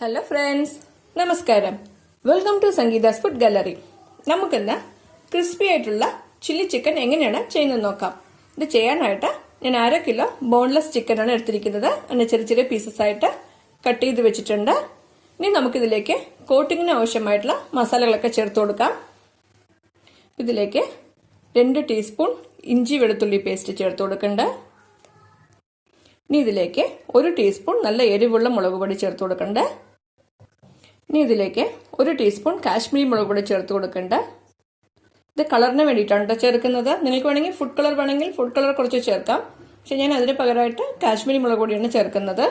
Hello friends, നമസ്കാരം. Welcome to Sangeetha's food gallery. നമുക്കിന്ന് crispy ആയിട്ടുള്ള ചില്ലി ചിക്കൻ എങ്ങനെയാണ് ചെയ്യുന്നത് നോക്കാം. ഇത് ചെയ്യാനായിട്ട് ഞാൻ 1/2 കിലോ ബോൺലെസ് ചിക്കനാണ് എടുത്തിരിക്കുന്നത്. അതിന് ചെറിയ ചെറിയ പീസസ് ആയിട്ട് കട്ട് ചെയ്ത് വെച്ചിട്ടുണ്ട്. ഇനി നമുക്കിതിലേക്ക് കോട്ടിങ്ങിന് ആവശ്യമായിട്ടുള്ള മസാലകളൊക്കെ ചേർത്ത് കൊടുക്കാം. ഇതിലേക്ക് 2 ടീസ്പൂൺ ഇഞ്ചി വെളുത്തുള്ളി പേസ്റ്റ് ചേർത്ത് കൊടുക്കണ്ട. ഇനി ഇതിലേക്ക് 1 ടീസ്പൂൺ നല്ല എരിവുള്ള മുളക് പൊടി ചേർത്ത് കൊടുക്കണ്ട. ഇനി ഇതിലേക്ക് 1 ടീസ്പൂൺ കാശ്മീരി മുളക് പൊടി ചേർത്ത് കൊടുക്കണ്ട. ഇത് കളറിന് വേണ്ടിയിട്ടാണ് ചേർക്കുന്നത്. നിങ്ങൾക്ക് വേണമെങ്കിൽ ഫുഡ് കളർ വേണമെങ്കിൽ ഫുഡ് കളർ കുറച്ച് ചേർക്കാം. പക്ഷെ ഞാൻ അതിന് പകരമായിട്ട് കാശ്മീരി മുളക് പൊടിയാണ് ചേർക്കുന്നത്.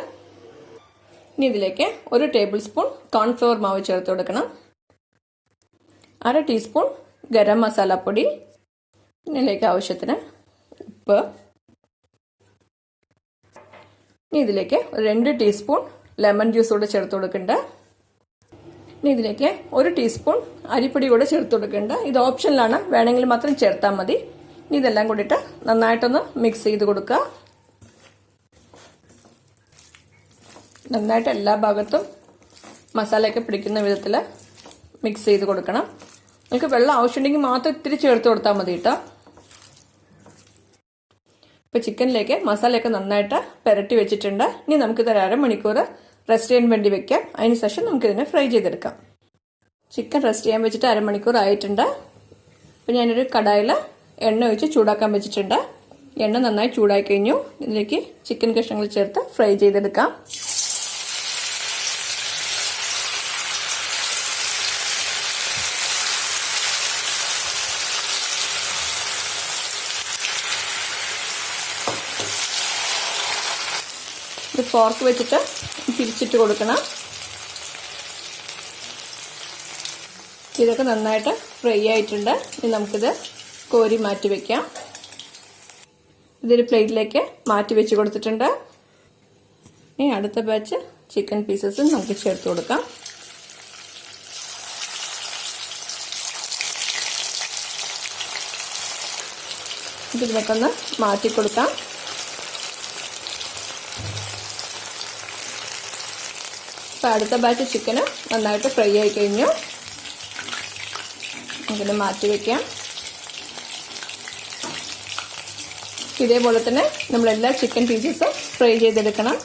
ഇനി ഇതിലേക്ക് 1 ടേബിൾ സ്പൂൺ കോൺഫ്ലവർ മാവ് ചേർത്ത് കൊടുക്കണം. 1/2 ടീസ്പൂൺ ഗരം മസാലപ്പൊടി. ഇതിലേക്ക് ആവശ്യത്തിന് ഉപ്പ്. ഇനി ഇതിലേക്ക് 2 ടീസ്പൂൺ ലെമൺ ജ്യൂസ് കൂടെ ചേർത്ത് കൊടുക്കണ്ട. ഇനി ഇതിലേക്ക് 1 ടീസ്പൂൺ അരിപ്പൊടി കൂടെ ചേർത്ത് കൊടുക്കണ്ട. ഇത് ഓപ്ഷനിലാണ്, വേണമെങ്കിൽ മാത്രം ചേർത്താൽ മതി. ഇനി ഇതെല്ലാം കൂടിയിട്ട് നന്നായിട്ടൊന്ന് മിക്സ് ചെയ്ത് കൊടുക്കുക. നന്നായിട്ട് എല്ലാ ഭാഗത്തും മസാലയൊക്കെ പിടിക്കുന്ന വിധത്തിൽ മിക്സ് ചെയ്ത് കൊടുക്കണം. നിങ്ങൾക്ക് വെള്ളം ആവശ്യമുണ്ടെങ്കിൽ മാത്രം ഇത്തിരി ചേർത്ത് കൊടുത്താൽ മതി കേട്ടോ. ഇപ്പോൾ ചിക്കനിലേക്ക് മസാലയൊക്കെ നന്നായിട്ട് പുരട്ടി വെച്ചിട്ടുണ്ട്. ഇനി നമുക്കിത് 1/2 മണിക്കൂർ റെസ്റ്റ് ചെയ്യാൻ വേണ്ടി വെക്കാം. അതിനുശേഷം നമുക്കിതിനെ ഫ്രൈ ചെയ്തെടുക്കാം. ചിക്കൻ റെസ്റ്റ് ചെയ്യാൻ വെച്ചിട്ട് 1/2 മണിക്കൂർ ആയിട്ടുണ്ട്. അപ്പോൾ ഞാനൊരു കടായിൽ എണ്ണ ഒഴിച്ച് ചൂടാക്കാൻ വെച്ചിട്ടുണ്ട്. എണ്ണ നന്നായി ചൂടായി കഴിഞ്ഞു. ഇതിലേക്ക് ചിക്കൻ കഷ്ണങ്ങൾ ചേർത്ത് ഫ്രൈ ചെയ്തെടുക്കാം. ഇത് ഫോർക്ക് വെച്ചിട്ട് തിരിച്ചിട്ട് കൊടുക്കണം. ഇതൊക്കെ നന്നായിട്ട് ഫ്രൈ ആയിട്ടുണ്ട്. ഇനി നമുക്കിത് കോരി മാറ്റി വെക്കാം. ഇതൊരു പ്ലേറ്റിലേക്ക് മാറ്റി വെച്ച് കൊടുത്തിട്ടുണ്ട്. ഇനി അടുത്ത ബാച്ച് ചിക്കൻ പീസസ് നമുക്ക് ചേർത്ത് കൊടുക്കാം. ഇതിനൊക്കെ ഒന്ന് മാറ്റി കൊടുക്കാം. അപ്പോൾ അടുത്ത ബാച്ച് ചിക്കന് നന്നായിട്ട് ഫ്രൈ ആയി കഴിഞ്ഞു. ഇതിനെ മാറ്റി വയ്ക്കാം. ഇതേപോലെ തന്നെ നമ്മളെല്ലാ ചിക്കൻ പീസസും ഫ്രൈ ചെയ്തെടുക്കണം.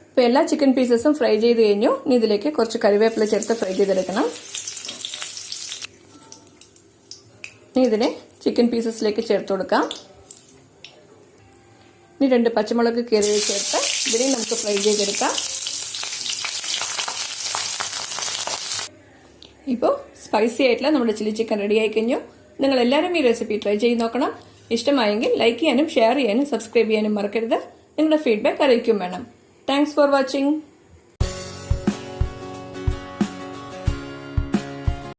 ഇപ്പോൾ എല്ലാ ചിക്കൻ പീസസും ഫ്രൈ ചെയ്ത് കഴിഞ്ഞു. ഇനി ഇതിലേക്ക് കുറച്ച് കറിവേപ്പില ചേർത്ത് ഫ്രൈ ചെയ്തെടുക്കണം. ഇനി ഇതിനെ ചിക്കൻ പീസസിലേക്ക് ചേർത്ത് കൊടുക്കാം. ഇനി 2 പച്ചമുളക് കീറി ചേർത്ത് ഇതിനെ നമുക്ക് ഫ്രൈ ചെയ്തെടുക്കാം. ഇപ്പോൾ സ്പൈസി ആയിട്ടുള്ള നമ്മുടെ ചില്ലി ചിക്കൻ റെഡി ആയി കഴിഞ്ഞു. നിങ്ങൾ എല്ലാവരും ഈ റെസിപ്പി ട്രൈ ചെയ്ത് നോക്കണം. ഇഷ്ടമായെങ്കിൽ ലൈക്ക് ചെയ്യാനും ഷെയർ ചെയ്യാനും സബ്സ്ക്രൈബ് ചെയ്യാനും മറക്കരുത്. നിങ്ങളുടെ ഫീഡ്ബാക്ക് അറിയിക്കും വേണം. Thanks for watching.